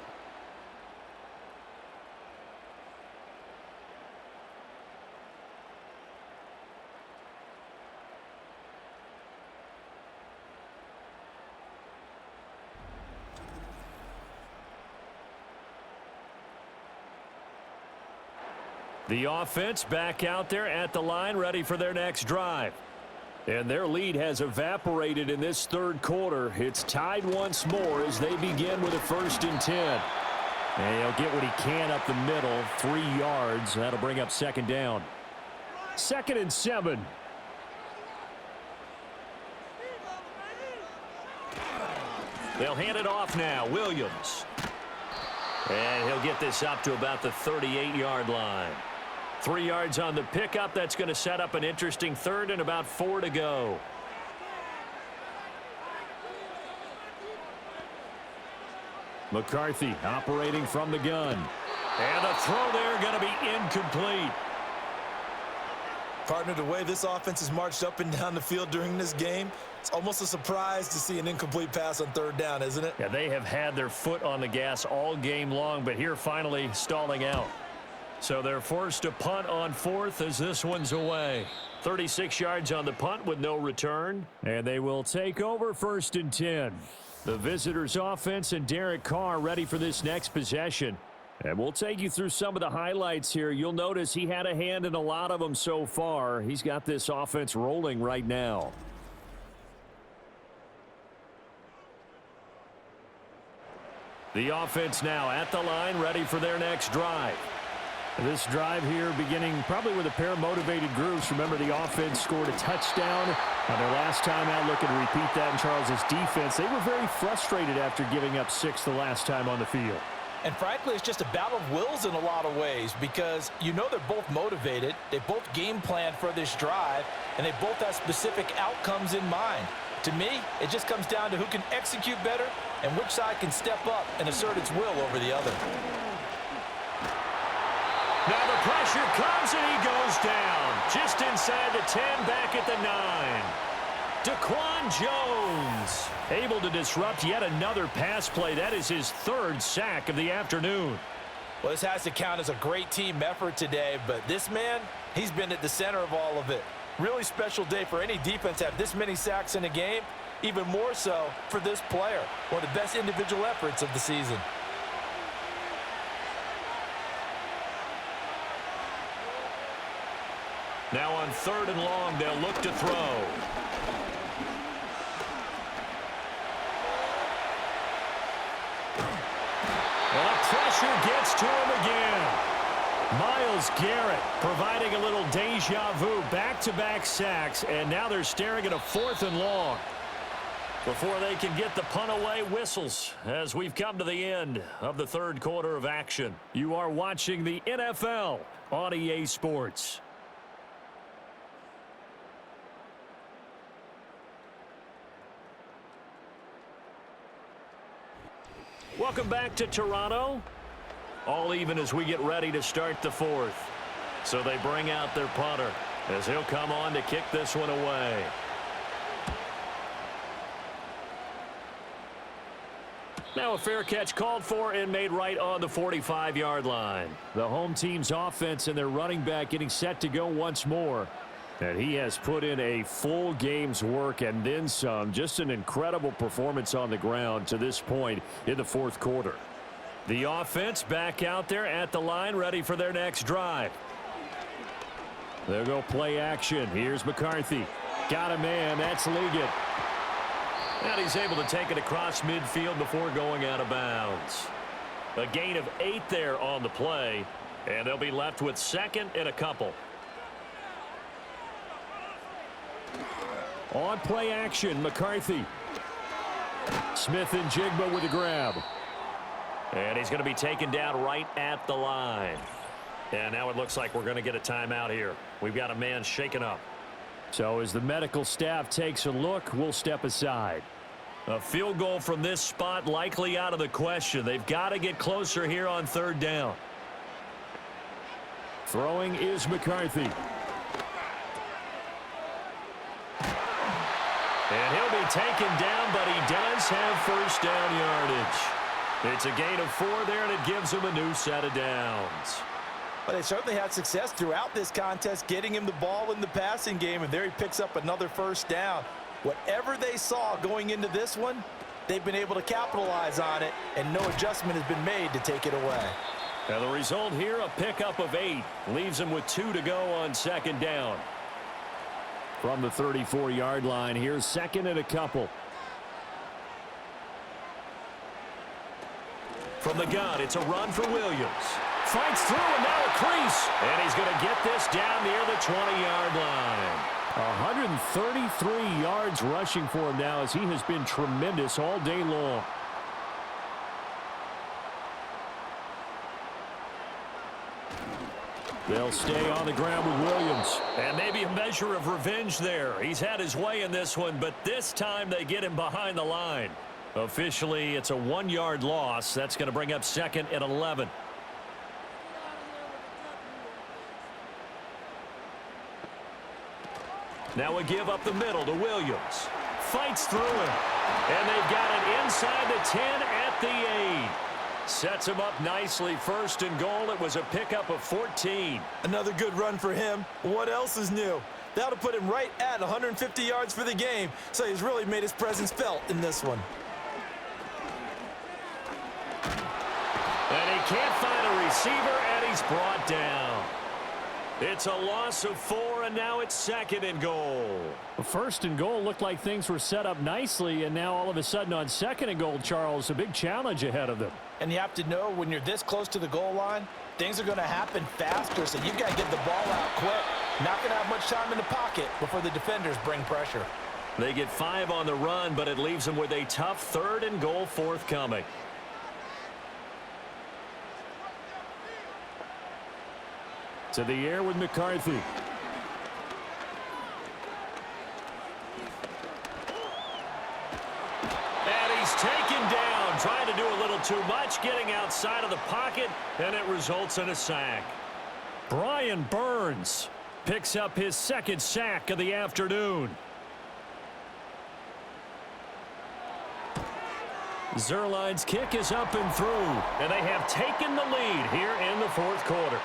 The offense back out there at the line, ready for their next drive. And their lead has evaporated in this third quarter. It's tied once more as they begin with a 1st and 10. And he'll get what he can up the middle, 3 yards. That'll bring up 2nd down. 2nd and 7. They'll hand it off now. Williams. And he'll get this up to about the 38-yard line. 3 yards on the pickup. That's going to set up an interesting 3rd and about 4 to go. McCarthy operating from the gun. And the throw there going to be incomplete. Partner, the way this offense has marched up and down the field during this game, it's almost a surprise to see an incomplete pass on 3rd down, isn't it? Yeah, they have had their foot on the gas all game long, but here finally stalling out. So they're forced to punt on 4th as this one's away. 36 yards on the punt with no return. And they will take over 1st and 10. The visitors' offense and Derek Carr ready for this next possession. And we'll take you through some of the highlights here. You'll notice he had a hand in a lot of them so far. He's got this offense rolling right now. The offense now at the line, ready for their next drive. This drive here beginning probably with a pair of motivated groups. Remember, the offense scored a touchdown on their last time out. Looking to repeat that in Charles's defense. They were very frustrated after giving up 6 the last time on the field. And frankly, it's just a battle of wills in a lot of ways, because you know they're both motivated. They both game plan for this drive, and they both have specific outcomes in mind. To me, it just comes down to who can execute better and which side can step up and assert its will over the other. Now the pressure comes and he goes down. Just inside the 10, back at the 9. Daquan Jones able to disrupt yet another pass play. That is his 3rd sack of the afternoon. Well, this has to count as a great team effort today, but this man, he's been at the center of all of it. Really special day for any defense to have this many sacks in a game, even more so for this player. One of the best individual efforts of the season. Now on 3rd and long, they'll look to throw. Well, the pressure gets to him again. Myles Garrett providing a little deja vu, back-to-back sacks, and now they're staring at a 4th and long. Before they can get the punt away, whistles as we've come to the end of the 3rd quarter of action. You are watching the NFL on EA Sports. Welcome back to Toronto. All even as we get ready to start the 4th. So they bring out their punter as he'll come on to kick this one away. Now a fair catch called for and made right on the 45-yard line. The home team's offense and their running back getting set to go once more. And he has put in a full game's work and then some. Just an incredible performance on the ground to this point in the 4th quarter. The offense back out there at the line, ready for their next drive. They'll go play action. Here's McCarthy. Got a man. That's Liggett. And he's able to take it across midfield before going out of bounds. A gain of 8 there on the play, and they'll be left with 2nd and a couple. On play action, McCarthy. Smith and Jigba with a grab. And he's going to be taken down right at the line. And now it looks like we're going to get a timeout here. We've got a man shaken up. So as the medical staff takes a look, we'll step aside. A field goal from this spot likely out of the question. They've got to get closer here on 3rd down. Throwing is McCarthy. And he'll be taken down, but he does have 1st down yardage. It's a gain of 4 there, and it gives him a new set of downs. But they certainly had success throughout this contest, getting him the ball in the passing game, and there he picks up another 1st down. Whatever they saw going into this one, they've been able to capitalize on it, and no adjustment has been made to take it away. And the result here, a pickup of 8. Leaves him with 2 to go on 2nd down. From the 34-yard line, here's 2nd and a couple. From the gun, it's a run for Williams. Fights through and now a crease. And he's going to get this down near the 20-yard line. 133 yards rushing for him now as he has been tremendous all day long. They'll stay on the ground with Williams. And maybe a measure of revenge there. He's had his way in this one, but this time they get him behind the line. Officially, it's a 1-yard loss. That's going to bring up 2nd and 11. Now a give up the middle to Williams. Fights through him. And they've got it inside the 10 at the 8. Sets him up nicely. 1st and goal. It was a pickup of 14. Another good run for him. What else is new? That'll put him right at 150 yards for the game. So he's really made his presence felt in this one. And he can't find a receiver, and he's brought down. It's a loss of 4, and now it's 2nd and goal. 1st and goal looked like things were set up nicely, and now all of a sudden on 2nd and goal, Charles, a big challenge ahead of them. And you have to know when you're this close to the goal line, things are going to happen faster, so you've got to get the ball out quick. Not going to have much time in the pocket before the defenders bring pressure. They get 5 on the run, but it leaves them with a tough 3rd and goal forthcoming. To the air with McCarthy. And he's taken down, trying to do a little too much, getting outside of the pocket, and it results in a sack. Brian Burns picks up his 2nd sack of the afternoon. Zerline's kick is up and through, and they have taken the lead here in the 4th quarter.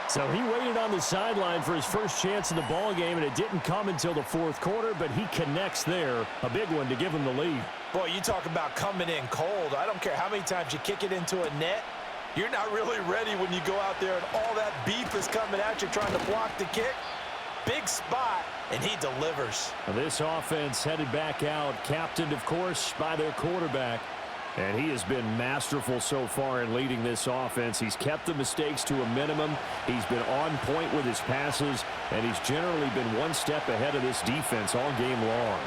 So he waited on the sideline for his first chance in the ball game, and it didn't come until the 4th quarter, but he connects there, a big one to give him the lead. Boy, you talk about coming in cold. I don't care how many times you kick it into a net. You're not really ready when you go out there and all that beef is coming at you trying to block the kick. Big spot, and he delivers. This offense headed back out, captained, of course, by their quarterback. And he has been masterful so far in leading this offense. He's kept the mistakes to a minimum. He's been on point with his passes, and he's generally been one step ahead of this defense all game long.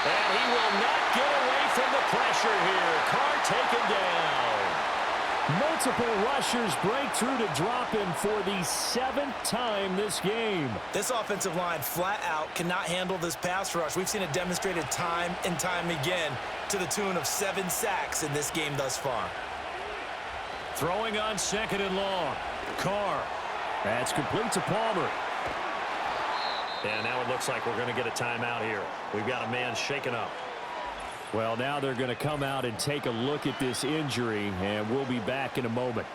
And he will not get away from the pressure here. Carr taken down. Multiple rushers break through to drop him for the 7th time this game. This offensive line flat out cannot handle this pass rush. We've seen it demonstrated time and time again to the tune of 7 sacks in this game thus far. Throwing on 2nd and long. Carr. That's complete to Palmer. And now it looks like we're going to get a timeout here. We've got a man shaken up. Well, now they're going to come out and take a look at this injury, and we'll be back in a moment.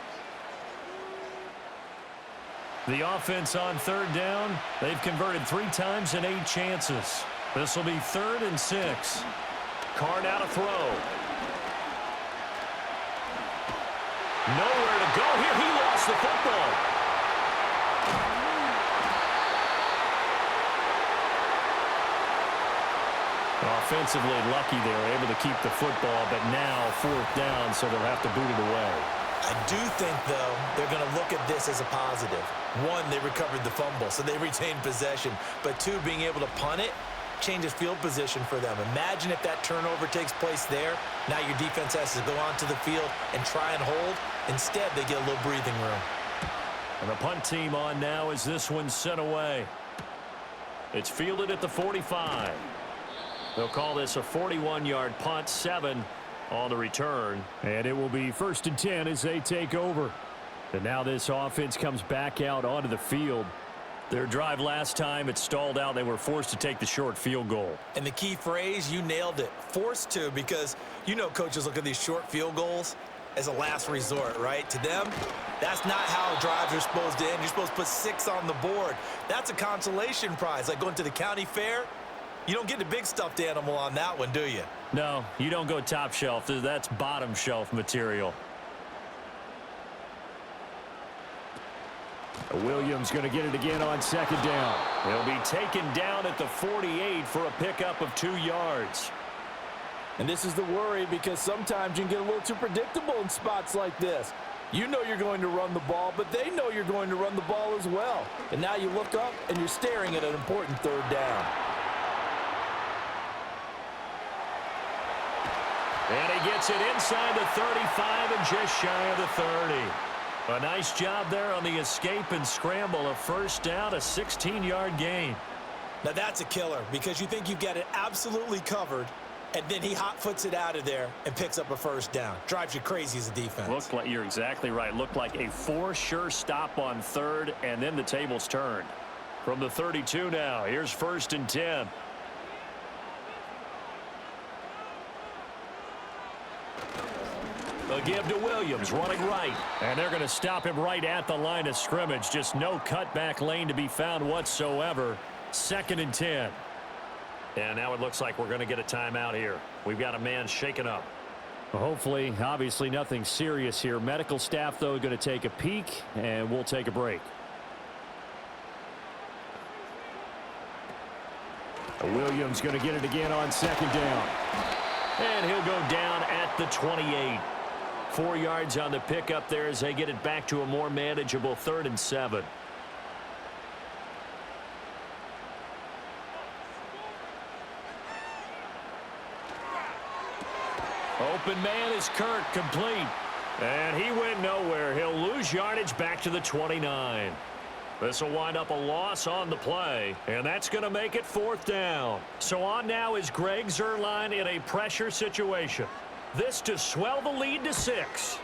The offense on 3rd down, they've converted 3 times in 8 chances. This will be 3rd and 6. Carr now to throw. Nowhere to go here. He lost the football. Offensively lucky they were able to keep the football, but now 4th down, so they'll have to boot it away. I do think, though, they're going to look at this as a positive. 1, they recovered the fumble, so they retained possession. But 2, being able to punt it changes field position for them. Imagine if that turnover takes place there. Now your defense has to go onto the field and try and hold. Instead, they get a little breathing room. And the punt team on now as this one's sent away. It's fielded at the 45. They'll call this a 41-yard punt, 7 on the return. And it will be 1st and 10 as they take over. And now this offense comes back out onto the field. Their drive last time, it stalled out. They were forced to take the short field goal. And the key phrase, you nailed it. Forced to, because you know coaches look at these short field goals as a last resort, right? To them, that's not how drives are supposed to end. You're supposed to put 6 on the board. That's a consolation prize, like going to the county fair. You don't get the big stuffed animal on that one, do you? No, you don't go top shelf. That's bottom shelf material. Williams going to get it again on 2nd down. He'll be taken down at the 48 for a pickup of 2 yards. And this is the worry, because sometimes you can get a little too predictable in spots like this. You know you're going to run the ball, but they know you're going to run the ball as well. And now you look up and you're staring at an important 3rd down. And he gets it inside the 35 and just shy of the 30. A nice job there on the escape and scramble. A 1st down, a 16-yard gain. Now that's a killer, because you think you've got it absolutely covered, and then he hot-foots it out of there and picks up a 1st down. Drives you crazy as a defense. Looked like, you're exactly right. Looked like a for-sure stop on 3rd, and then the tables turned. From the 32 now, here's 1st and 10. They'll give to Williams, running right. And they're going to stop him right at the line of scrimmage. Just no cutback lane to be found whatsoever. 2nd and 10. And now it looks like we're going to get a timeout here. We've got a man shaken up. Hopefully, obviously nothing serious here. Medical staff, though, going to take a peek, and we'll take a break. Williams going to get it again on 2nd down. And he'll go down at the 28. 4 yards on the pickup there as they get it back to a more manageable 3rd and 7. Open man is Kirk, complete. And he went nowhere. He'll lose yardage back to the 29. This will wind up a loss on the play, and that's going to make it 4th down. So on now is Greg Zuerlein in a pressure situation. This to swell the lead to 6.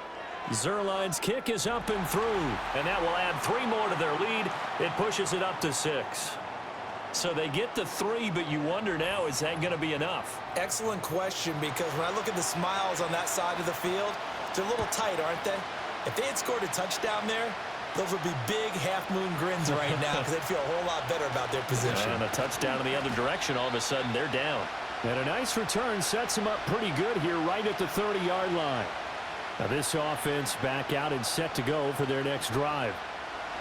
Zuerlein's kick is up and through, and that will add 3 more to their lead. It pushes it up to 6. So they get to 3, but you wonder now, is that going to be enough? Excellent question, because when I look at the smiles on that side of the field, they're a little tight, aren't they? If they had scored a touchdown there, those would be big half-moon grins right now, because they'd feel a whole lot better about their position. And a touchdown in the other direction, all of a sudden they're down. And a nice return sets him up pretty good here right at the 30-yard line. Now this offense back out and set to go for their next drive.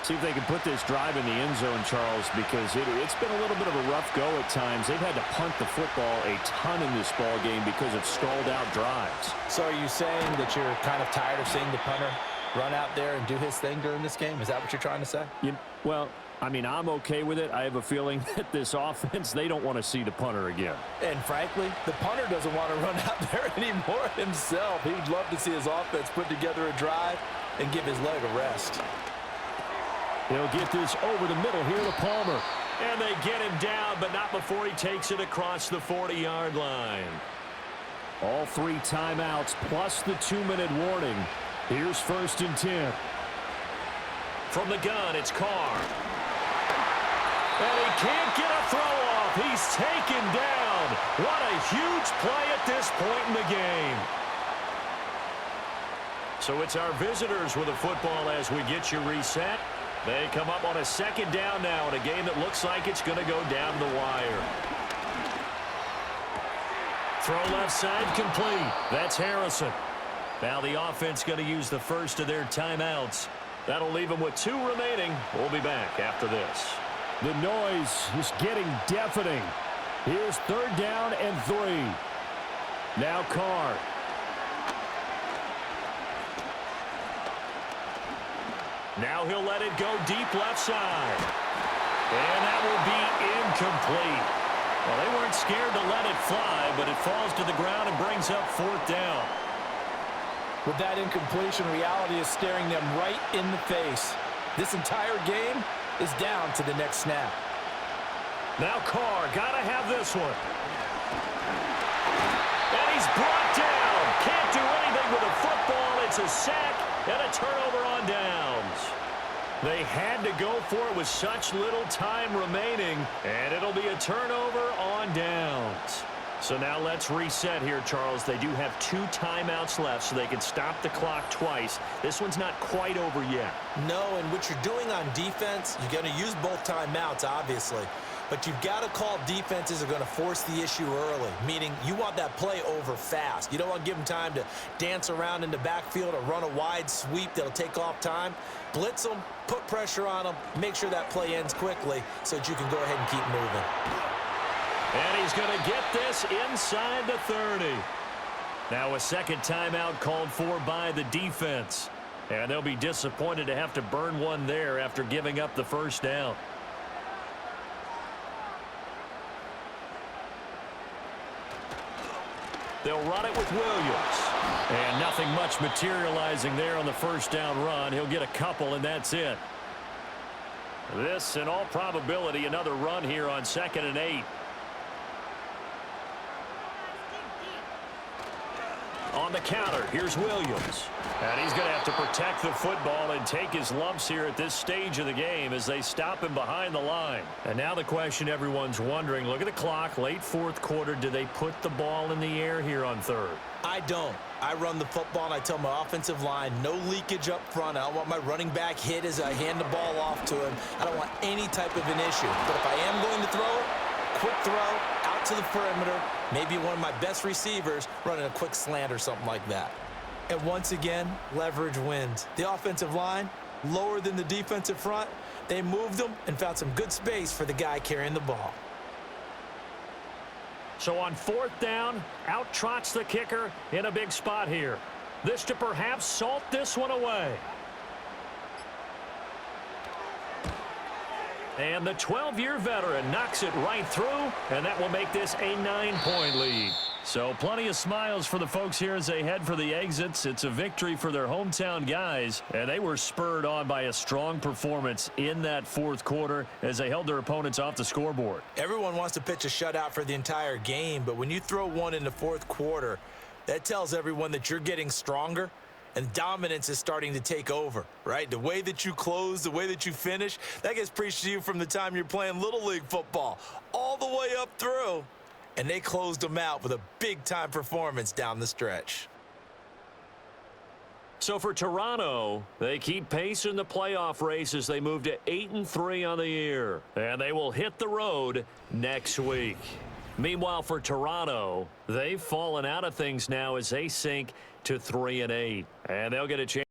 See if they can put this drive in the end zone, Charles, because it's been a little bit of a rough go at times. They've had to punt the football a ton in this ball game because of stalled-out drives. So are you saying that you're kind of tired of seeing the punter run out there and do his thing during this game? Is that what you're trying to say? Well, I mean, I'm okay with it. I have a feeling that this offense, they don't want to see the punter again. And frankly, the punter doesn't want to run out there anymore himself. He would love to see his offense put together a drive and give his leg a rest. They'll get this over the middle here to Palmer. And they get him down, but not before he takes it across the 40-yard line. All 3 timeouts plus the 2-minute warning. Here's 1st and 10. From the gun, it's Carr. And he can't get a throw off. He's taken down. What a huge play at this point in the game. So it's our visitors with the football as we get you reset. They come up on a 2nd down now in a game that looks like it's going to go down the wire. Throw left side complete. That's Harrison. Now the offense going to use the first of their timeouts. That'll leave them with 2 remaining. We'll be back after this. The noise is getting deafening. Here's 3rd down and 3. Now Carr. Now he'll let it go deep left side. And that will be incomplete. Well, they weren't scared to let it fly, but it falls to the ground and brings up 4th down. With that incompletion, reality is staring them right in the face. This entire game is down to the next snap. Now Carr, gotta have this one. And he's brought down. Can't do anything with a football. It's a sack and a turnover on downs. They had to go for it with such little time remaining, and it'll be a turnover on downs. So now let's reset here, Charles. They do have 2 timeouts left, so they can stop the clock twice. This one's not quite over yet. No, and what you're doing on defense, you're going to use both timeouts, obviously. But you've got to call defenses are going to force the issue early, meaning you want that play over fast. You don't want to give them time to dance around in the backfield or run a wide sweep that'll take off time. Blitz them, put pressure on them, make sure that play ends quickly so that you can go ahead and keep moving. And he's going to get this inside the 30. Now a 2nd timeout called for by the defense. And they'll be disappointed to have to burn one there after giving up the 1st down. They'll run it with Williams. And nothing much materializing there on the 1st down run. He'll get a couple, and that's it. This, in all probability, another run here on 2nd and 8. On the counter, here's Williams. And he's going to have to protect the football and take his lumps here at this stage of the game as they stop him behind the line. And now the question everyone's wondering, look at the clock, late 4th quarter. Do they put the ball in the air here on 3rd? I don't. I run the football, and I tell my offensive line, no leakage up front. I don't want my running back hit as I hand the ball off to him. I don't want any type of an issue. But if I am going to throw it, quick throw, out to the perimeter, maybe one of my best receivers running a quick slant or something like that. And once again, leverage wins. The offensive line, lower than the defensive front, they moved them and found some good space for the guy carrying the ball. So on 4th down, out trots the kicker in a big spot here. This to perhaps salt this one away. And the 12-year veteran knocks it right through, and that will make this a 9-point lead. So plenty of smiles for the folks here as they head for the exits. It's a victory for their hometown guys, and they were spurred on by a strong performance in that 4th quarter as they held their opponents off the scoreboard. Everyone wants to pitch a shutout for the entire game, but when you throw one in the 4th quarter, that tells everyone that you're getting stronger and dominance is starting to take over, right? The way that you close, the way that you finish, that gets preached to you from the time you're playing Little League football all the way up through. And they closed them out with a big-time performance down the stretch. So for Toronto, they keep pace in the playoff race as they move to 8-3 on the year. And they will hit the road next week. Meanwhile, for Toronto, they've fallen out of things now as they sink to 3-8. And they'll get a chance.